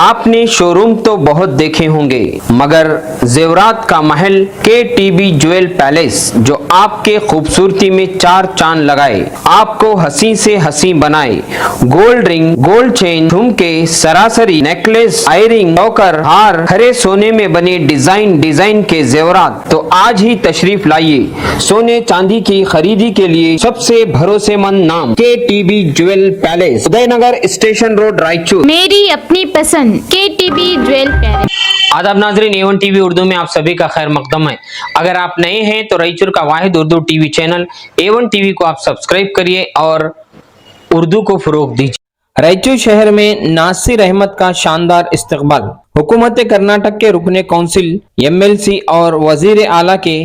आपने शोरूम तो बहुत देखे होंगे, मगर जेवरात का महल KTB ज्वेल पैलेस जो आपके खूबसूरती में चार चांद लगाए, आपको हंसी से हंसी बनाए। गोल्ड रिंग, गोल्ड चेन, झुमके, सरासरी, नेकलेस, आयरिंग, चौकर, हार, खरे सोने में बने डिजाइन के जेवरात तो आज ही तशरीफ लाइए। सोने चांदी की खरीदी के लिए सबसे भरोसेमंद नाम KTB jewel palace, Udaynagar station road, Raichur. मेरी अपनी पसंद KTB ज्वेल पैलेस। आदाब नाजरीन, A1 TV उर्दू में आप सभी का खैर मकदम है। अगर आप नए हैं तो रायचूर का वाहिद Urdu TV channel A1 TV को आप सब्सक्राइब करिए और उर्दू को फरोग दीजिए। रायचूर शहर में नासिर अहमद का शानदार इस्तकबाल। हुकूमत कर्नाटक के रुकने काउंसिल, MLC और वजीर आला के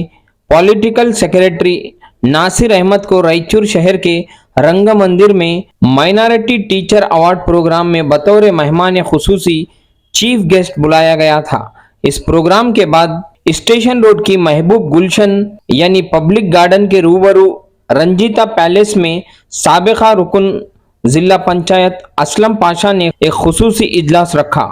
पॉलिटिकल सेक्रेटरी नासिर अहमद को रायचूर शहर के रंग मंदिर में माइनॉरिटी टीचर अवार्ड प्रोग्राम में बतौर मेहमान खुसूसी चीफ गेस्ट बुलाया गया था। इस प्रोग्राम के बाद स्टेशन रोड की महबूब गुलशन यानी पब्लिक गार्डन के रूबरू रंजीता पैलेस में साबिका रुकन जिला पंचायत असलम पाशा ने एक खुसूसी इजलास रखा,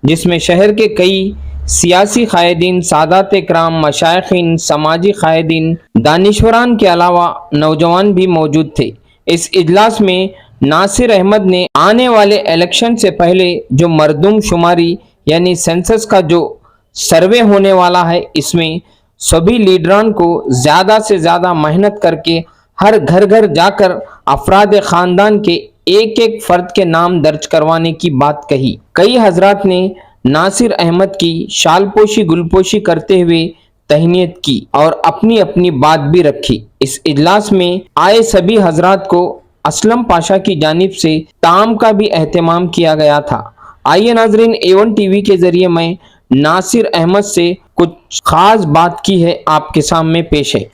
जिसमें शहर के कई सियासी कायदीन, सादात इकराम, मशाइखीन, समाजी कायदीन, दानिश्वरान के अलावा नौजवान भी मौजूद थे। इस इजलास में नासिर अहमद ने आने वाले इलेक्शन से पहले जो मरदूम शुमारी यानी सेंसस का जो सर्वे होने वाला है, इसमें सभी लीडरान को ज्यादा से ज्यादा मेहनत करके हर घर घर जाकर अफराद खानदान के एक एक फर्द के नाम दर्ज करवाने की बात कही। कई हजरात ने नासिर अहमद की शालपोशी गुलपोशी करते हुए तहनीत की और अपनी अपनी बात भी रखी। इस इजलास में आए सभी हजरात को असलम पाशा की जानिब से ताम का भी एहतमाम किया गया था। आइए नाजरीन, A1 TV के जरिए मैं नासिर अहमद से कुछ खास बात की है आपके सामने पेश है।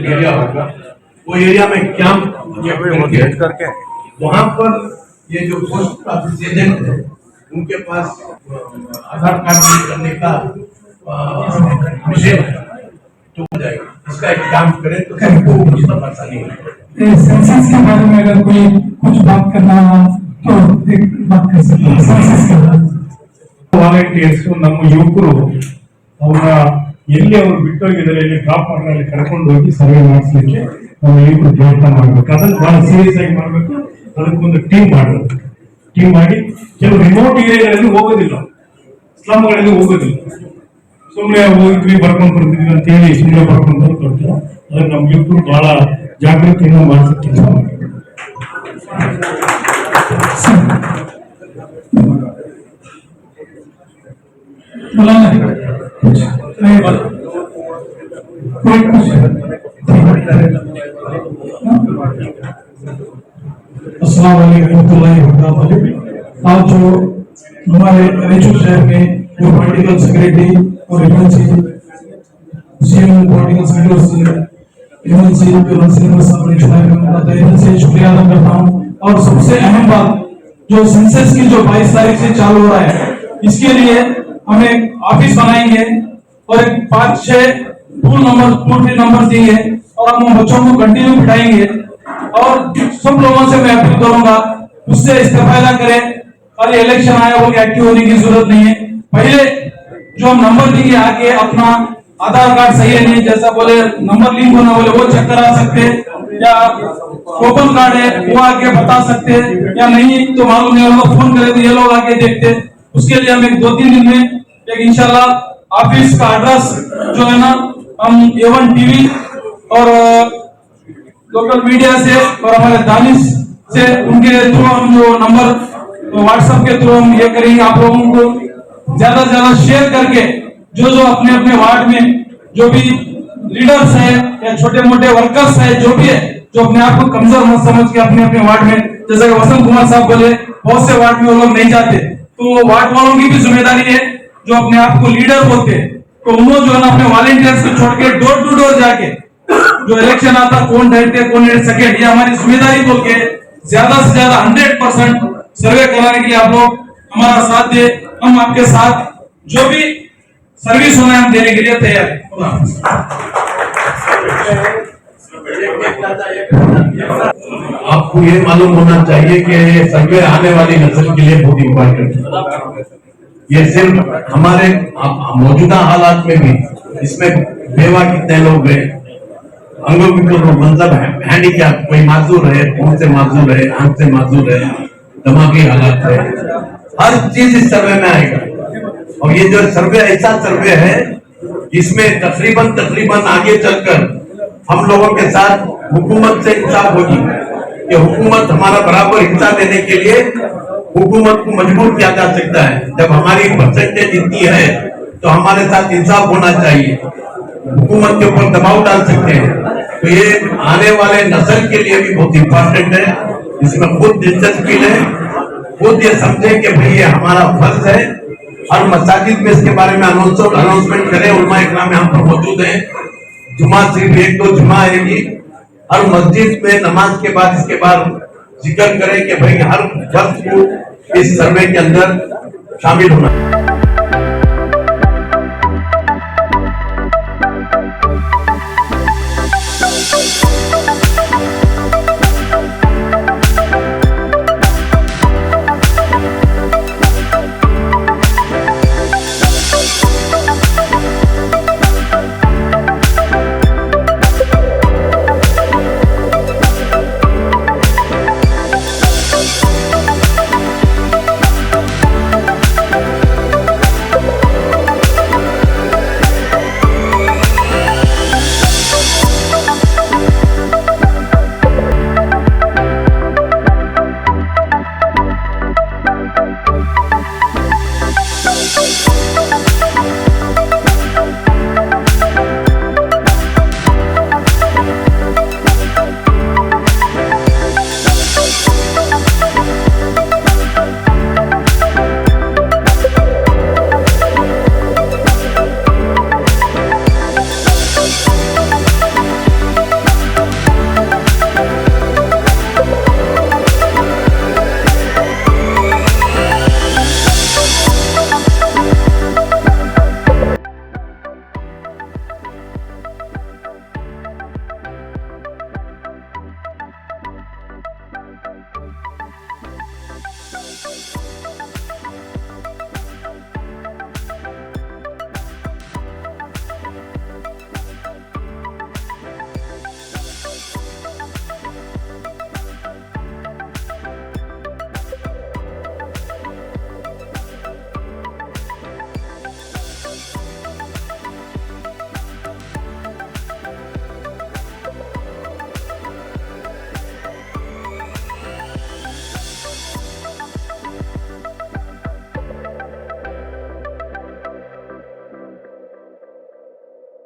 एरिया होगा, वो एरिया में कैंप करके वहाँ पर ये जो पोस्ट ऑफिस एजेंट है उनके पास आधार कार्ड करने का विषय तो हो जाएगा। इसका एक काम करें तो सबको मतलब आसानी होगी। सेंसस के बारे में अगर कोई कुछ बात करना तो एक बात कर सकते हैं। सेंसस के बारे में ವಾಲಂಟಿಯರ್ಸ್ ನಮ್ಮ ಯುವಕರು ಅವರ ಎಲ್ಲಿ ಅವರು ಬಿಟ್ಟೋಗಿದ್ದಾರೆ ಇಲ್ಲಿ ಡ್ರಾಪ್ ಮಾಡಿ ಅಲ್ಲಿ ಕರ್ಕೊಂಡು ಹೋಗಿ ಸರ್ವೆ ಮಾಡಿಸ್ಲಿಕ್ಕೆ ನಾವು ಯುವಕರು ಪ್ರಯತ್ನ ಮಾಡಬೇಕು। ಅದನ್ನು ಬಹಳ ಸೀರಿಯಸ್ ಆಗಿ ಮಾಡಬೇಕು। ಅದಕ್ಕೊಂದು ಟೀಮ್ ಮಾಡಬೇಕು। ಟೀಮ್ ಮಾಡಿ ಕೆಲವು ರಿಮೋಟ್ ಏರಿಯಾಗಳಲ್ಲಿ ಹೋಗೋದಿಲ್ಲ, ಸ್ಲಮ್ಗಳಲ್ಲಿ ಹೋಗೋದಿಲ್ಲ, ಸುಮ್ಮನೆ ಹೋಗಿದ್ವಿ ಬರ್ಕೊಂಡು ಬರ್ತಿದ್ವಿ ಅಂತ ಹೇಳಿ ಸುಮ್ಮನೆ ಬರ್ಕೊಂಡು ಬರ್ತಾರೆ। ಅದಕ್ಕೆ ನಮ್ಮ ಯುವಕರು ಬಹಳ ಜಾಗೃತಿಯಿಂದ ಮಾಡಿಸೋ ಕೆಲಸ ಮಾಡಬೇಕು। अस्सलाम वालेकुम रहमतुल्लाहि व बरकातहू। आज जो हमारे रायचूर शहर में जो पॉलिटिकल सेक्रेटरी और एमएलसी पॉलिटिकल एमएलसी जो नासिर साहब ने चुनाव में उनका तहे दिल से शुक्रिया अदा करता हूँ। और सबसे अहम बात जो सेंसस की जो 22 तारीख से चालू हो रहा है, इसके लिए हमें ऑफिस बनाएंगे और एक 5-6 टोल फ्री नंबर देंगे और हम बच्चों को कंटिन्यू बिठाएंगे। और सब लोगों से मैं अपील करूंगा उससे इस्तेफा करें और इलेक्शन आया वो एक्टिव होने की जरूरत नहीं है। पहले जो हम नंबर देंगे आके अपना आधार कार्ड सही है नहीं, जैसा बोले नंबर लिंक होना बोले वो चेक करा सकते हैं, या ओपन कार्ड है वो आके बता सकते हैं, या नहीं तो मालूम नहीं होगा फोन करे तो ये लोग आके देखते। उसके लिए हम एक 2-3 दिन में एक इंशाल्लाह ऑफिस का एड्रेस जो है ना हम A1 TV और लोकल मीडिया से और हमारे दानिश से उनके थ्रू हम जो नंबर व्हाट्सएप के थ्रू हम ये करेंगे। आप लोगों को ज्यादा से ज्यादा शेयर करके जो अपने अपने वार्ड में जो भी लीडर्स है या छोटे मोटे वर्कर्स है जो भी है, जो अपने आप को कमजोर मत समझ के अपने अपने वार्ड में, जैसे कि वसंत कुमार साहब बोले बहुत से वार्ड में वो लोग नहीं जाते, तो वार्ड वालों की भी जिम्मेदारी है जो अपने आप को लीडर बोलते हैं तो उन्होंने जो है ना अपने वॉलेंटियर्स को छोड़ के डोर टू डोर जाके जो इलेक्शन आता कौन रहते कौन नहीं सेकेंड, ये हमारी जिम्मेदारी बोल के ज्यादा से ज्यादा 100% सर्वे कराने के लिए आप लोग हमारा साथ दे। हम आपके साथ जो भी सर्विस होना है हम देने के लिए तैयार हैं। खुदा हाफिज। आपको ये मालूम होना चाहिए कि ये सर्वे आने वाली नस्ल के लिए बहुत इम्पोर्टेंट है। ये सिर्फ हमारे मौजूदा हालात में भी इसमें बेवा कितने लोग हैं, अंगों मतलब हैंडीकैप, कोई माजूर है, कौन से माजूर है, आंख से माजूर है, दिमागी हालात है, हर चीज इस सर्वे में आएगा। और ये जो सर्वे ऐसा सर्वे है इसमें तकरीबन आगे चलकर हम लोगों के साथ हुकूमत से इंसाफ होगी कि हुकूमत हमारा बराबर हिस्सा देने के लिए हुकूमत को मजबूर किया जा सकता है। जब हमारी परसेंटेज इतनी है तो हमारे साथ इंसाफ होना चाहिए, हुकूमत के ऊपर दबाव डाल सकते हैं। तो ये आने वाले नस्ल के लिए भी बहुत इम्पोर्टेंट है। इसमें खुद दिलचस्पी लें, खुद ये समझे कि भाई ये हमारा फर्ज है। हर मसाजिद में इसके बारे में अनाउंसमेंट करें। उलमा इकराम यहाँ पर मौजूद हैं। जुमा सिर्फ 1-2 जुमा आएगी। हर मस्जिद में नमाज के बाद इसके बाद जिक्र करें कि भाई हर फर्ज को इस सर्वे के अंदर शामिल होना।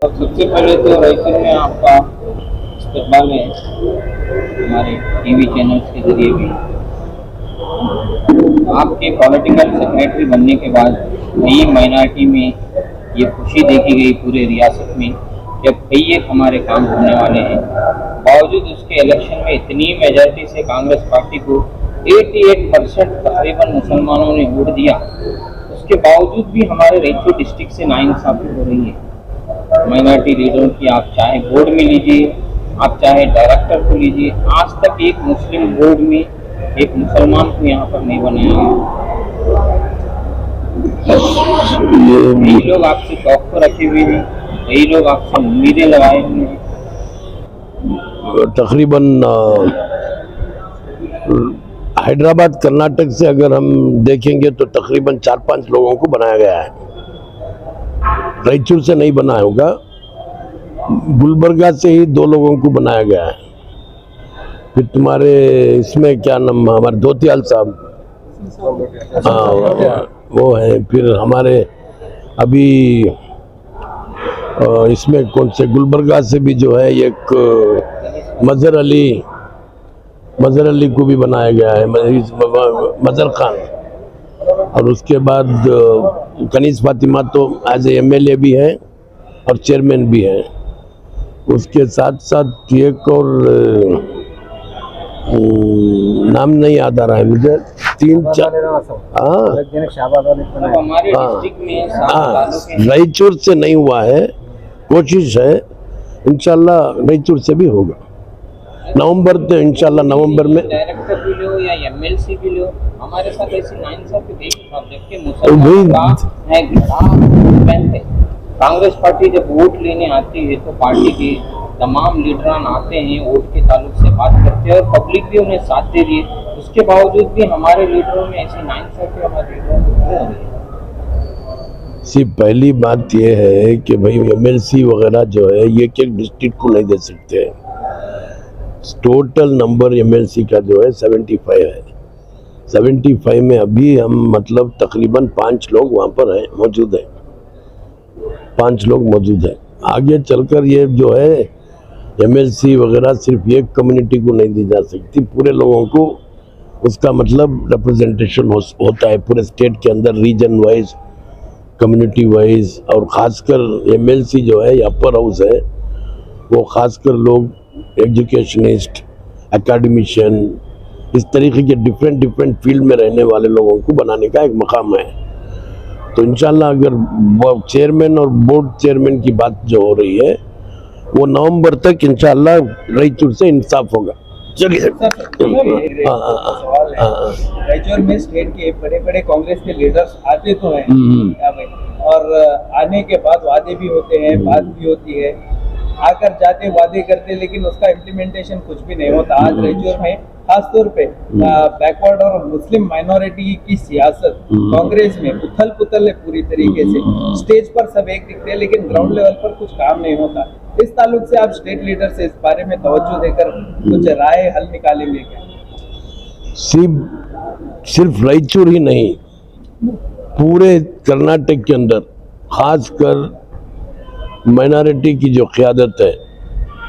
अब सबसे पहले तो रायपुर में आपका इस्तकबाल है हमारे टीवी चैनल्स के जरिए भी। आपके पॉलिटिकल सेक्रेटरी बनने के बाद नई माइनॉरिटी में ये खुशी देखी गई पूरे रियासत में जब कई एक हमारे काम होने वाले हैं। बावजूद उसके इलेक्शन में इतनी मेजॉरिटी से कांग्रेस पार्टी को 88% तकरीबन मुसलमानों ने वोट दिया, उसके बावजूद भी हमारे रायचूर डिस्ट्रिक्ट से नाइंसाफी हो रही है। माइनॉरिटी लीडरों की आप चाहे बोर्ड में लीजिए, आप चाहे डायरेक्टर को लीजिए, आज तक एक मुस्लिम बोर्ड में एक मुसलमान को यहाँ पर नहीं बनाया गया। कई लोग आपसे तौक़्क़ो रखे हुए हैं, कई लोग आपसे उम्मीदें लगाए हुए हैं। तकरीबन हैदराबाद कर्नाटक से अगर हम देखेंगे तो तकरीबन 4-5 लोगों को बनाया गया है। रायचूर से नहीं बनाया होगा, गुलबर्गा से ही 2 लोगों को बनाया गया है। फिर तुम्हारे इसमें क्या नाम, हमारे धोतियाल साहब, हाँ वो है। फिर हमारे अभी इसमें कौन से गुलबर्गा से भी जो है एक मजहर अली को भी बनाया गया है, मजहर खान। और उसके बाद कनीज फातिमा तो एज ए MLA भी है और चेयरमैन भी हैं। उसके साथ साथ एक और नाम नहीं याद आ रहा है मुझे, 3-4 हाँ मतलब हमारे डिस्ट्रिक्ट में 7 सालों के रायचूर से नहीं हुआ है, कोशिश है इंशाल्लाह रायचूर से भी होगा। नवंबर तो इंशाल्लाह नवंबर में डायरेक्टर भी लो या एमएलसी भी लो, हमारे साथ ऐसी नाइंसाफी देखिए। आप देखिए मुसलमान का है कि कांग्रेस पार्टी जब वोट लेने आती है तो पार्टी के तमाम लीडरान आते हैं, वोट के ताल्लुक से बात करते हैं और पब्लिक भी उन्हें साथ दे रही है। उसके बावजूद भी हमारे लीडरों में ऐसी नाइंसाफी हमारे लीडरों को क्यों हो रही है? सिर्फ पहली बात यह है कि भाई एमएलसी वगैरह जो है ये एक डिस्ट्रिक्ट को नहीं दे सकते। टोटल नंबर एमएलसी का जो है 75 है। 75 में अभी हम मतलब तकरीबन 5 लोग वहाँ पर हैं, मौजूद हैं, 5 लोग मौजूद हैं। आगे चलकर ये जो है एमएलसी वगैरह सिर्फ एक कम्युनिटी को नहीं दी जा सकती, पूरे लोगों को उसका मतलब रिप्रेजेंटेशन होता है पूरे स्टेट के अंदर, रीजन वाइज, कम्युनिटी वाइज। और ख़ासकर एमएलसी जो है अपर हाउस है, वो ख़ासकर लोग एजुकेशनिस्ट, एकेडमिशियन, इस तरीके के डिफरेंट फील्ड में रहने वाले लोगों को बनाने का एक मकाम है। तो इंशाल्लाह अगर चेयरमैन और बोर्ड चेयरमैन की बात जो हो रही है वो नवंबर तक इंशाल्लाह रायचूर से इंसाफ होगा। चलिए रायचूर में स्टेट के बड़े बड़े कांग्रेस के लीडर्स आते तो हैं क्या भाई, और आने के बाद वादे भी होते हैं, बात भी होती है, आकर जाते वादे करते, लेकिन उसका इम्प्लीमेंटेशन कुछ भी नहीं होता। आज रायचूर में खासतौर पे बैकवर्ड और मुस्लिम माइनॉरिटी की सियासत कांग्रेस में उथल पुथल है पूरी तरीके से। स्टेज पर सब एक दिखते हैं लेकिन ग्राउंड लेवल पर कुछ काम नहीं होता। इस ताल्लुक से आप स्टेट लीडर से इस बारे में तवज्जो देकर कुछ राय हल निकालेंगे क्या? सिर्फ रायचूर ही नहीं, पूरे कर्नाटक के अंदर खासकर माइनॉरिटी की जो क़यादत है,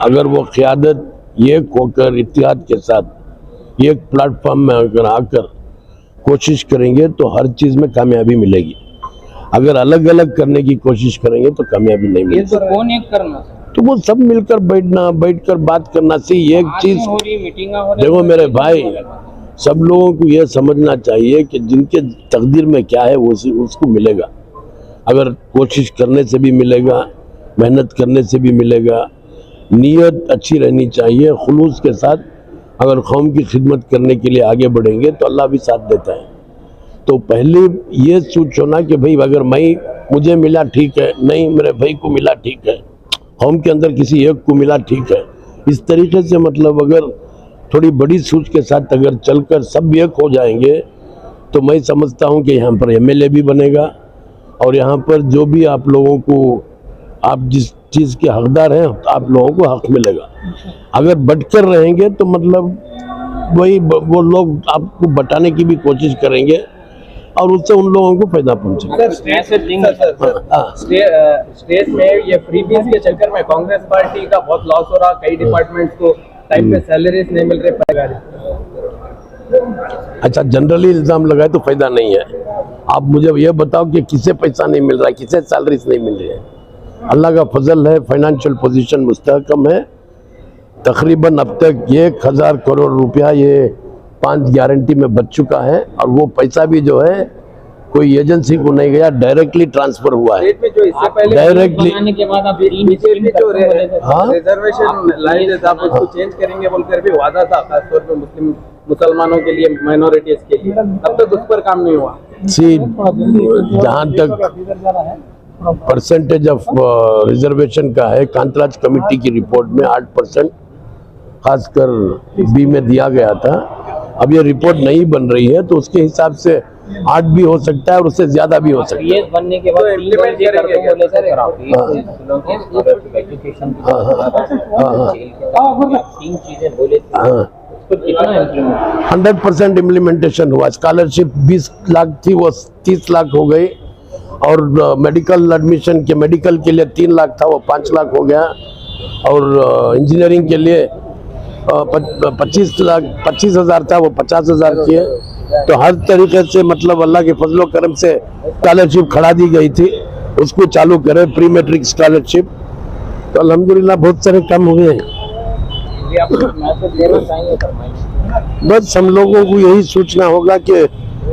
अगर वो क़यादत एक होकर इत्तेहाद के साथ एक प्लेटफॉर्म में आकर कोशिश करेंगे तो हर चीज़ में कामयाबी मिलेगी। अगर अलग अलग करने की कोशिश करेंगे तो कामयाबी नहीं ये मिलेगी। तो कौन एक करना, तो वो सब मिलकर बैठकर बात करना चाहिए। एक चीज़ हो रही मीटिंग हो रही, देखो मेरे भाई, सब लोगों को यह समझना चाहिए कि जिनके तकदीर में क्या है वो उसको मिलेगा। अगर कोशिश करने से भी मिलेगा, मेहनत करने से भी मिलेगा, नीयत अच्छी रहनी चाहिए, खुलूस के साथ अगर कौम की खिदमत करने के लिए आगे बढ़ेंगे तो अल्लाह भी साथ देता है। तो पहले ये सोचो ना कि भाई अगर मुझे मिला ठीक है, नहीं मेरे भाई को मिला ठीक है, कौम के अंदर किसी एक को मिला ठीक है। इस तरीके से मतलब अगर थोड़ी बड़ी सोच के साथ अगर चलकर सब एक हो जाएंगे तो मैं समझता हूँ कि यहाँ पर एमएलए भी बनेगा और यहाँ पर जो भी आप लोगों को, आप जिस चीज़ के हकदार हैं आप लोगों को हक मिलेगा। अगर बटकर रहेंगे तो मतलब वही वो लोग आपको बटाने की भी कोशिश करेंगे और उससे उन लोगों को फायदा पहुंचेगा। स्टेट में ये फ्री बीस के चक्कर में कांग्रेस पार्टी का बहुत लॉस हो रहा, कई डिपार्टमेंट्स को टाइम पे सैलरीज नहीं मिल रहे। अच्छा, जनरली इल्जाम लगाए तो फायदा नहीं है। आप मुझे ये बताओ कि किसे पैसा नहीं मिल रहा है, किसे सैलरीज नहीं मिल रही है। अल्लाह का फजल है, फाइनेंशियल पोजीशन मुस्तहकम है। तकरीबन अब तक 1000 करोड़ रुपया ये 5 गारंटी में बच चुका है और वो पैसा भी जो है कोई एजेंसी को नहीं गया, डायरेक्टली ट्रांसफर हुआ है। स्टेट में जो इससे पहले डायरेक्टली बनाने के बाद आप बीजेपी जो हाँ? रिजर्वेशन लाइन था उसको चेंज करेंगे बोलकर भी वादा था, खासतौर पे मुसलमानों के लिए, माइनॉरिटीज के लिए। अब तक उस पर काम नहीं हुआ। जहाँ तक परसेंटेज ऑफ रिजर्वेशन का है, कांतराज कमेटी की रिपोर्ट में 8% खासकर बी में दिया गया था। अब ये रिपोर्ट नहीं बन रही है तो उसके हिसाब से 8 भी हो सकता है और उससे ज्यादा भी हो सकता है। बनने के बाद इम्प्लीमेंट करेंगे बोले सर, तीन चीजें बोले थे, 100% इम्प्लीमेंटेशन हुआ। स्कॉलरशिप 20 लाख थी वो 30 लाख हो गई और मेडिकल एडमिशन के मेडिकल के लिए 3 लाख था वो 5 लाख हो गया और इंजीनियरिंग के लिए 25,000 था वो 50,000 किए। तो हर तरीके से मतलब अल्लाह के फजलो करम से स्कॉलरशिप खड़ा दी गई थी उसको चालू करें, प्री मैट्रिक स्कॉलरशिप, तो अल्हम्दुलिल्लाह बहुत सारे काम हुए हैं। ये आप मैसेज देना चाहेंगे फरमाइए। बस हम लोगों को यही सोचना होगा कि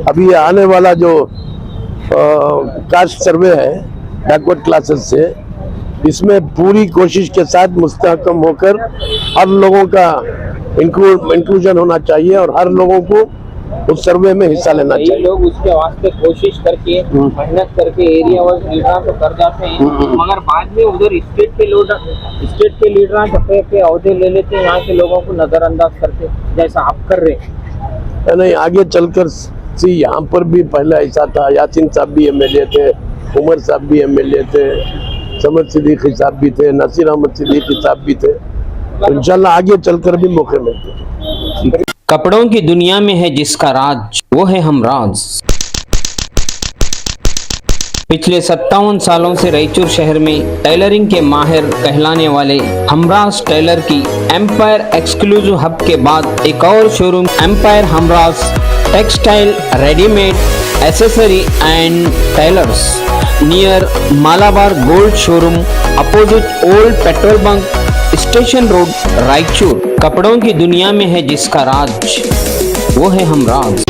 अभी आने वाला जो कास्ट सर्वे है बैकवर्ड क्लासेस से, इसमें पूरी कोशिश के साथ मुस्तहकम होकर हर लोगों का इंक्लूजन होना चाहिए और हर लोगों को उस सर्वे में हिस्सा लेना कई चाहिए। लोग उसके वास्ते कोशिश करके मेहनत करके एरिया वाइज लीडर तो कर जाते हैं, मगर बाद में उधर स्टेट के लीडर अपने अहदे ले लेते हैं, यहाँ के लोगों को नजरअंदाज करते, जैसा आप कर रहे हैं। नहीं, आगे चलकर सी यहाँ पर भी पहले ऐसा था, यासीन साहब भी एमएलए थे, उमर साहब भी एमएलए थे, समद सिद्दीकी साहब भी थे, नसीर अहमद सिद्दीकी साहब भी थे, तो इंशाल्लाह आगे चलकर भी मौके मिलते। कपड़ों की दुनिया में है जिसका राज, वो है हमराज। पिछले 57 सालों से रायचूर शहर में टेलरिंग के माहिर कहलाने वाले हमराज टेलर की एम्पायर एक्सक्लूसिव हब के बाद एक और showroom empire Hamraj textile readymade accessory and tailors near Malabar gold showroom opposite old petrol bunk station road Raichur. कपड़ों की दुनिया में है जिसका राज, वो है हमराज।